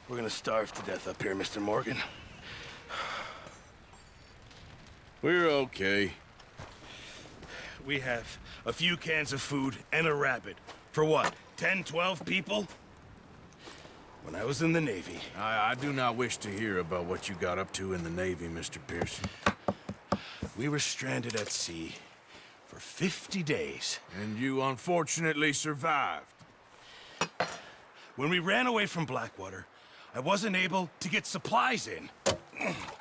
We're gonna starve to death up here, Mr. Morgan. We're okay. We have a few cans of food and a rabbit. For what, 10, 12 people? When I was in the Navy... I do not wish to hear about what you got up to in the Navy, Mr. Pearson. We were stranded at sea for 50 days. And you unfortunately survived. When we ran away from Blackwater, I wasn't able to get supplies in.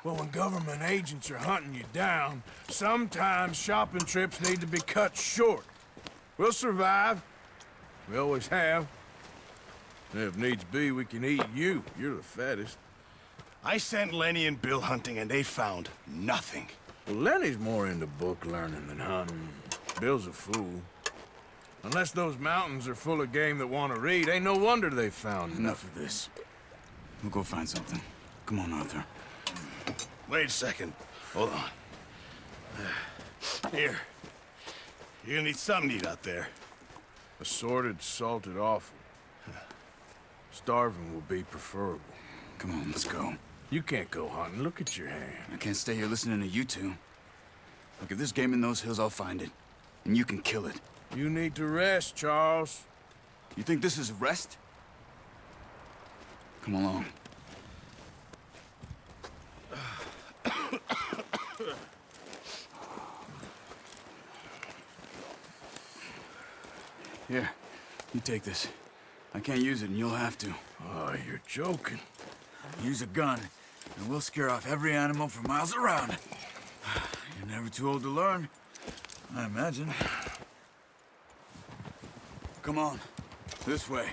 Well, when government agents are hunting you down, sometimes shopping trips need to be cut short. We'll survive. We always have. And if needs be, we can eat you. You're the fattest. I sent Lenny and Bill hunting, and they found nothing. Well, Lenny's more into book learning than hunting. Bill's a fool. Unless those mountains are full of game that want to read, ain't no wonder they found Enough of this. We'll go find something. Come on, Arthur. Wait a second. Hold on. Here. You're gonna need something to eat out there. Assorted, salted offal. Starving will be preferable. Come on, let's go. You can't go hunting. Look at your hand. I can't stay here listening to you two. Look, if there's game in those hills, I'll find it. And you can kill it. You need to rest, Charles. You think this is rest? Come along. Here, you take this. I can't use it, and you'll have to. Oh, you're joking. Use a gun, and we'll scare off every animal for miles around. You're never too old to learn, I imagine. Come on, this way.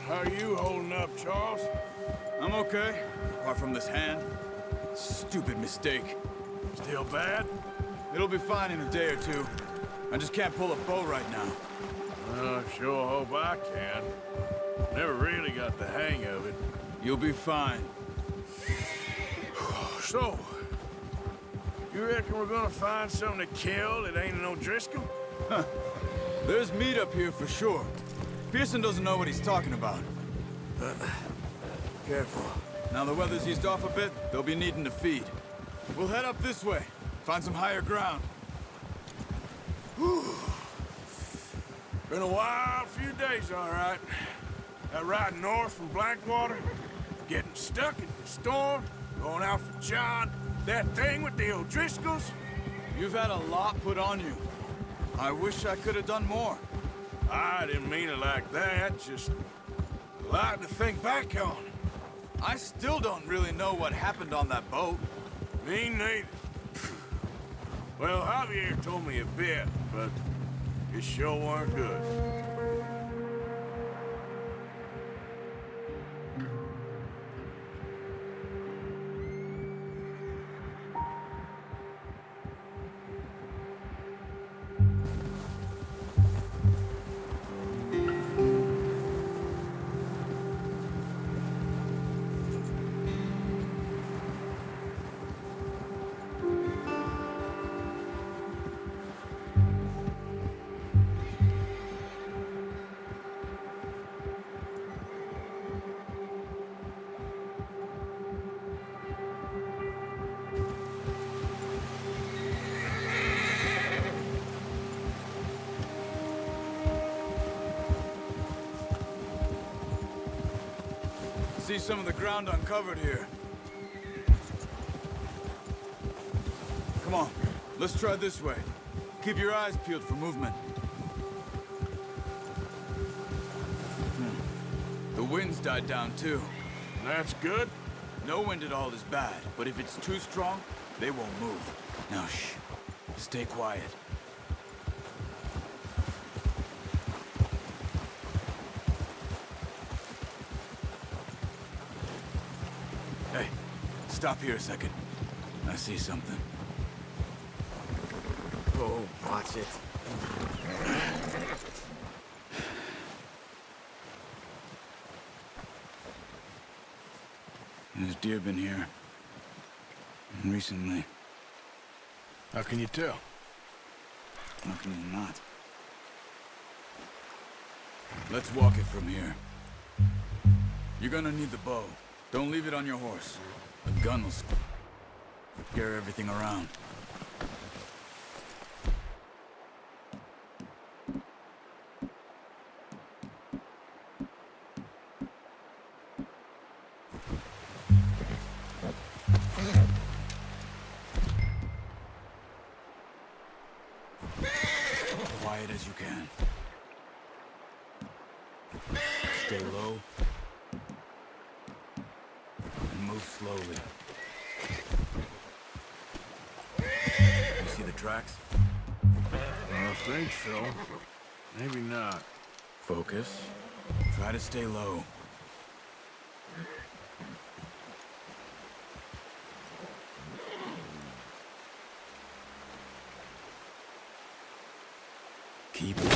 How are you holding up, Charles? I'm okay, apart from this hand. Stupid mistake. Still bad? It'll be fine in a day or two. I just can't pull a bow right now. I sure hope I can. Never really got the hang of it. You'll be fine. So, you reckon we're gonna find something to kill that ain't an O'Driscoll? There's meat up here for sure. Pearson doesn't know what he's talking about. Careful. Now the weather's eased off a bit, they'll be needing to feed. We'll head up this way, find some higher ground. Been a wild few days, all right. That ride north from Blackwater, getting stuck in the storm, going out for John, that thing with the O'Driscolls. You've had a lot put on you. I wish I could have done more. I didn't mean it like that, just a lot to think back on. I still don't really know what happened on that boat. Me neither. Well, Javier told me a bit, but it sure weren't good. See some of the ground uncovered here. Come on, let's try this way. Keep your eyes peeled for movement. The wind's died down too. That's good. No wind at all is bad, but if it's too strong, they won't move. Now shh, stay quiet. Hey, stop here a second. I see something. Oh, watch it. There's deer been here? Recently. How can you tell? How can you not? Let's walk it from here. You're gonna need the bow. Don't leave it on your horse. A gun will scare everything around. Quiet as you can. Stay low. And move slowly. You see the tracks? I think so. Maybe not. Focus. Try to stay low. Keep it.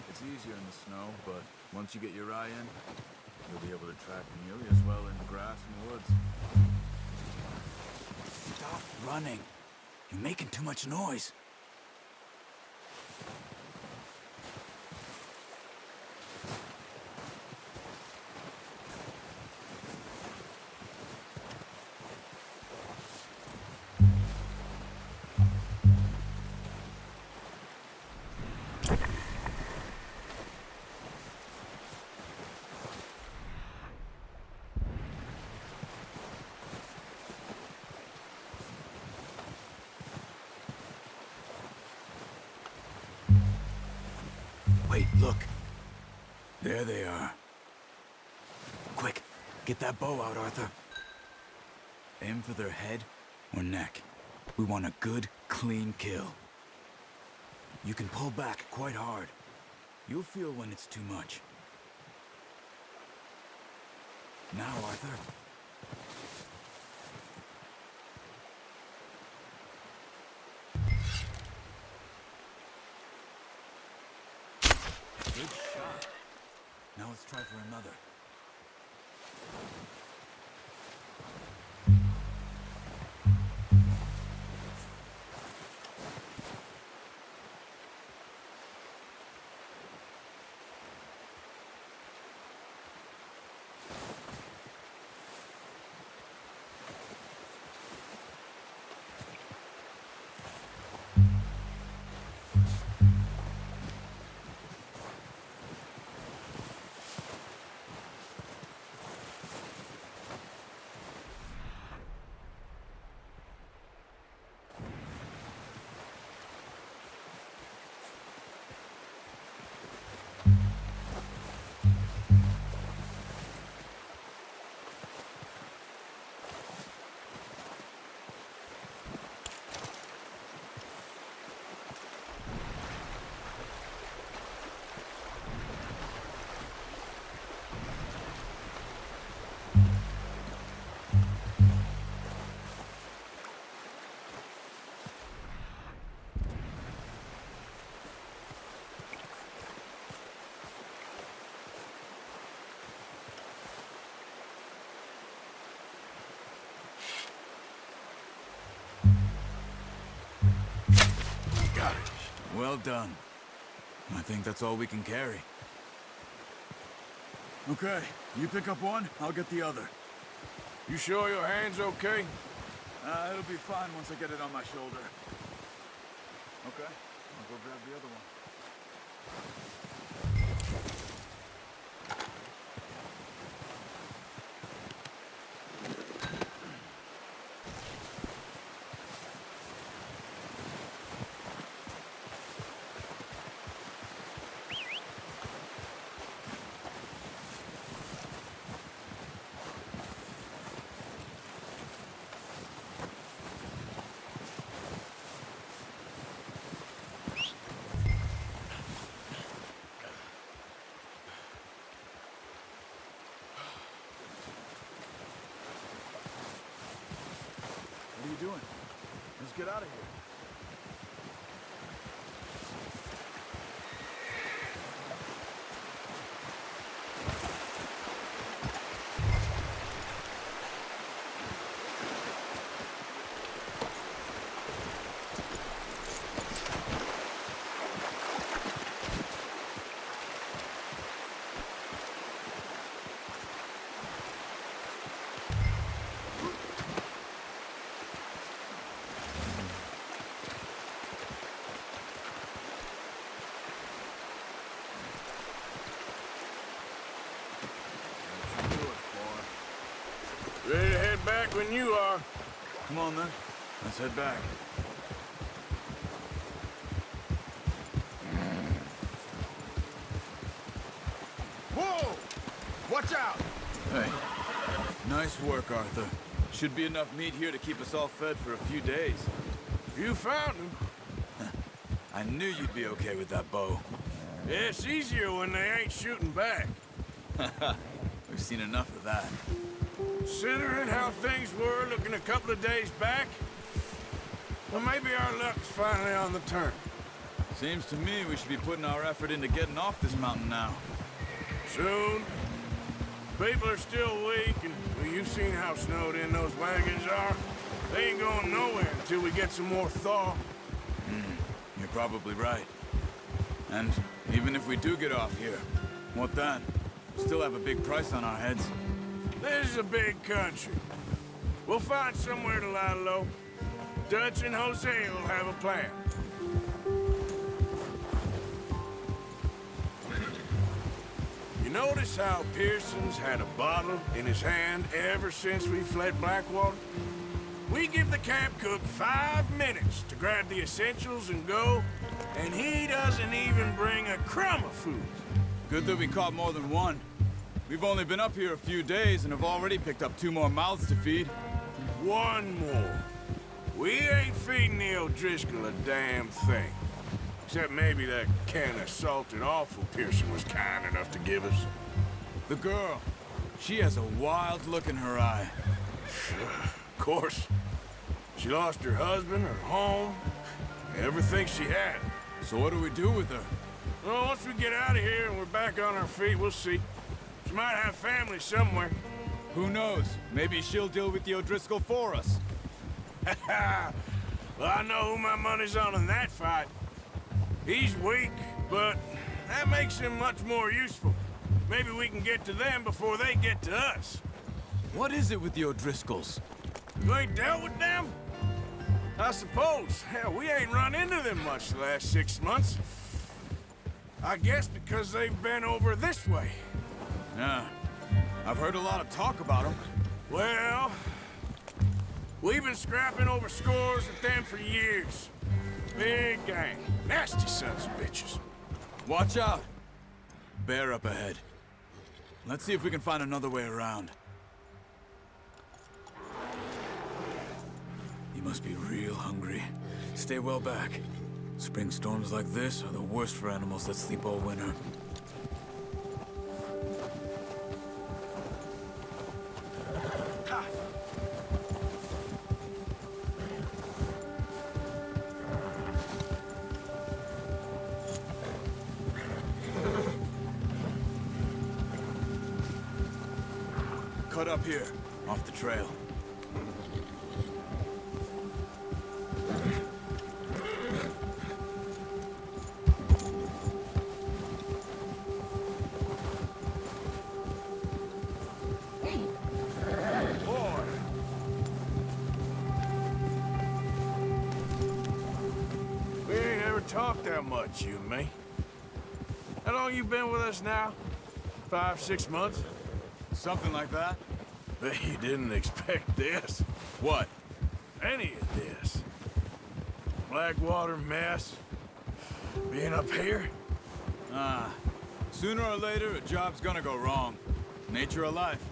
It's easier in the snow, but once you get your eye in, you'll be able to track nearly as well in the grass and woods. Stop running. You're making too much noise. Wait, look. There they are. Quick, get that bow out, Arthur. Aim for their head or neck. We want a good, clean kill. You can pull back quite hard. You'll feel when it's too much. Now, Arthur. Good shot. Now let's try for another. Got it. Well done. I think that's all we can carry. Okay, you pick up one, I'll get the other. You sure your hand's okay? It'll be fine once I get it on my shoulder. Okay, I'll go grab the other one. get out of here. Ready to head back when you are. Come on, then. Let's head back. Whoa! Watch out! Hey. Nice work, Arthur. Should be enough meat here to keep us all fed for a few days. You found him. I knew you'd be okay with that bow. Yeah, it's easier when they ain't shooting back. We've seen enough of that. Considering how things were looking a couple of days back, well, maybe our luck's finally on the turn. Seems to me we should be putting our effort into getting off this mountain now. Soon. People are still weak, and well, you've seen how snowed in those wagons are. They ain't going nowhere until we get some more thaw. You're probably right. And even if we do get off here, what then? We still have a big price on our heads. This is a big country. We'll find somewhere to lie low. Dutch and Jose will have a plan. You notice how Pearson's had a bottle in his hand ever since we fled Blackwater? We give the camp cook 5 minutes to grab the essentials and go, and he doesn't even bring a crumb of food. Good that we caught more than one. We've only been up here a few days and have already picked up 2 more mouths to feed. One more. We ain't feeding the O'Driscoll a damn thing. Except maybe that can of salted offal Pearson was kind enough to give us. The girl, she has a wild look in her eye. Of course. She lost her husband, her home, everything she had. So what do we do with her? Well, once we get out of here and we're back on our feet, we'll see. She might have family somewhere. Who knows? Maybe she'll deal with the O'Driscoll for us. Well, I know who my money's on in that fight. He's weak, but that makes him much more useful. Maybe we can get to them before they get to us. What is it with the O'Driscolls? You ain't dealt with them? I suppose. Hell, we ain't run into them much the last 6 months. I guess because they've been over this way. Yeah. I've heard a lot of talk about them. Well, we've been scrapping over scores with them for years. Big gang. Nasty sons of bitches. Watch out! Bear up ahead. Let's see if we can find another way around. You must be real hungry. Stay well back. Spring storms like this are the worst for animals that sleep all winter. Cut up here, off the trail. Talk that much, you and me. How long you been with us now? 5, 6 months? Something like that? Bet you didn't expect this. What? Any of this. Blackwater mess. Being up here? Sooner or later, a job's gonna go wrong. Nature of life.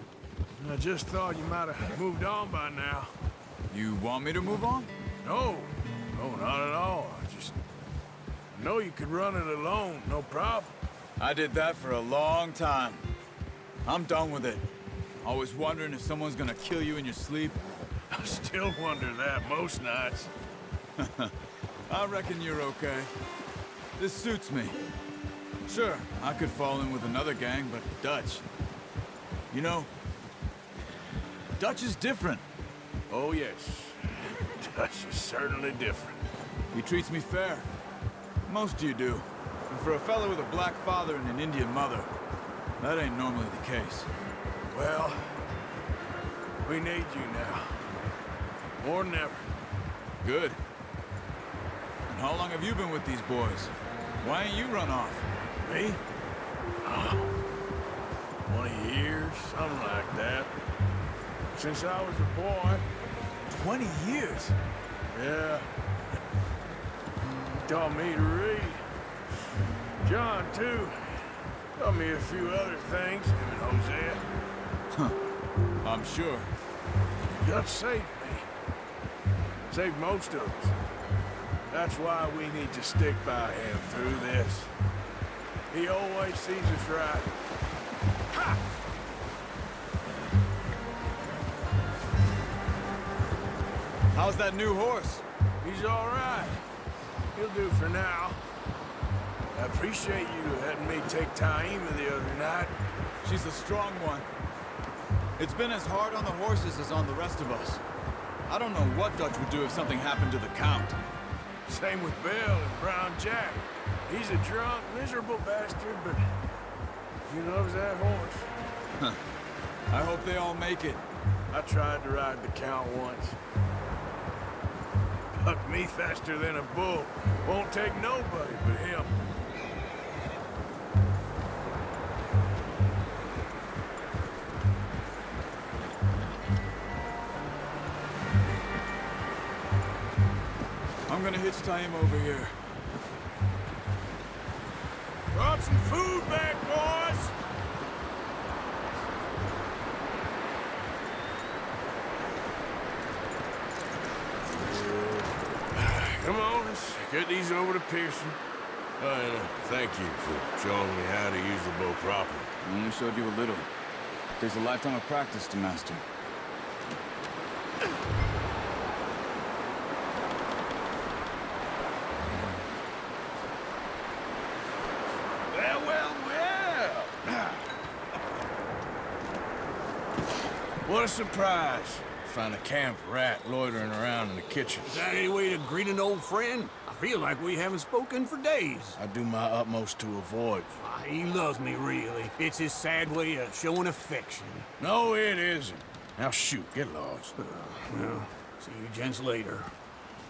I just thought you might have moved on by now. You want me to move on? No. No, not at all. I know you could run it alone, no problem. I did that for a long time. I'm done with it. Always wondering if someone's gonna kill you in your sleep. I still wonder that most nights. I reckon you're okay. This suits me. Sure, I could fall in with another gang, but Dutch... You know, Dutch is different. Oh, yes. Dutch is certainly different. He treats me fair. Most of you do. And for a fella with a black father and an Indian mother, that ain't normally the case. Well, we need you now. More than ever. Good. And how long have you been with these boys? Why ain't you run off? Me? 20 years, something like that. Since I was a boy. 20 years? Yeah. He taught me to read. John, too. Taught me a few other things, him and Hosea. Huh. I'm sure. Dutch saved me. Saved most of us. That's why we need to stick by him through this. He always sees us right. Ha! How's that new horse? He's all right. He'll do for now. I appreciate you letting me take Taima the other night. She's a strong one. It's been as hard on the horses as on the rest of us. I don't know what Dutch would do if something happened to the Count. Same with Bill and Brown Jack. He's a drunk, miserable bastard, but he loves that horse. Huh. I hope they all make it. I tried to ride the Count once. Bucked me faster than a bull. Won't take nobody but him. I'm gonna hitch Taima over here. Brought some food back, boys! Come on, let's get these over to Pearson. And thank you for showing me how to use the bow properly. I only showed you a little. Takes a lifetime of practice to master. Well. What a surprise. Find a camp rat loitering around in the kitchen. Is that any way to greet an old friend? I feel like we haven't spoken for days. I do my utmost to avoid you. He loves me, really. It's his sad way of showing affection. No, it isn't. Now shoot, get lost. Well, see you gents later.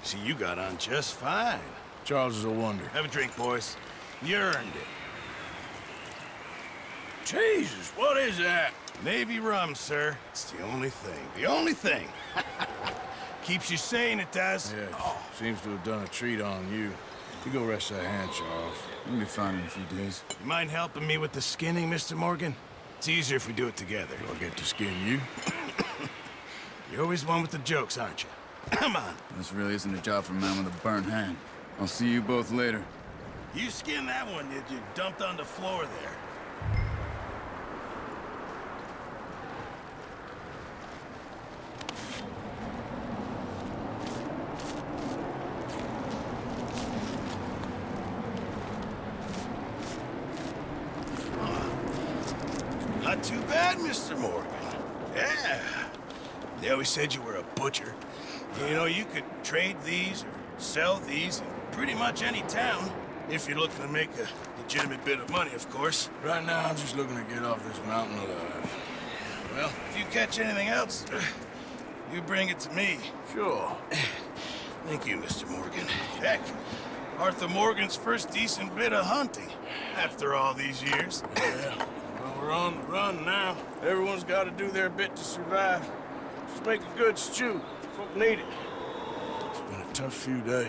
See, you got on just fine. Charles is a wonder. Have a drink, boys. You earned it. Jesus, what is that? Navy rum, sir. It's the only thing. The only thing. Keeps you sane, it does. Yeah, seems to have done a treat on you. You go rest that hand, Charles. You'll be fine in a few days. You mind helping me with the skinning, Mr. Morgan? It's easier if we do it together. Do I get to skin you? You're always one with the jokes, aren't you? Come on. This really isn't a job for a man with a burnt hand. I'll see you both later. You skin that one that you dumped on the floor there. Not too bad, Mr. Morgan. Yeah. They always said you were a butcher. You know, you could trade these or sell these in pretty much any town. If you're looking to make a legitimate bit of money, of course. Right now, I'm just looking to get off this mountain alive. Well, if you catch anything else, you bring it to me. Sure. Thank you, Mr. Morgan. Heck, Arthur Morgan's first decent bit of hunting after all these years. Yeah. Well, we're on the run now. Everyone's got to do their bit to survive. Just make a good stew. Folk need it. It's been a tough few days.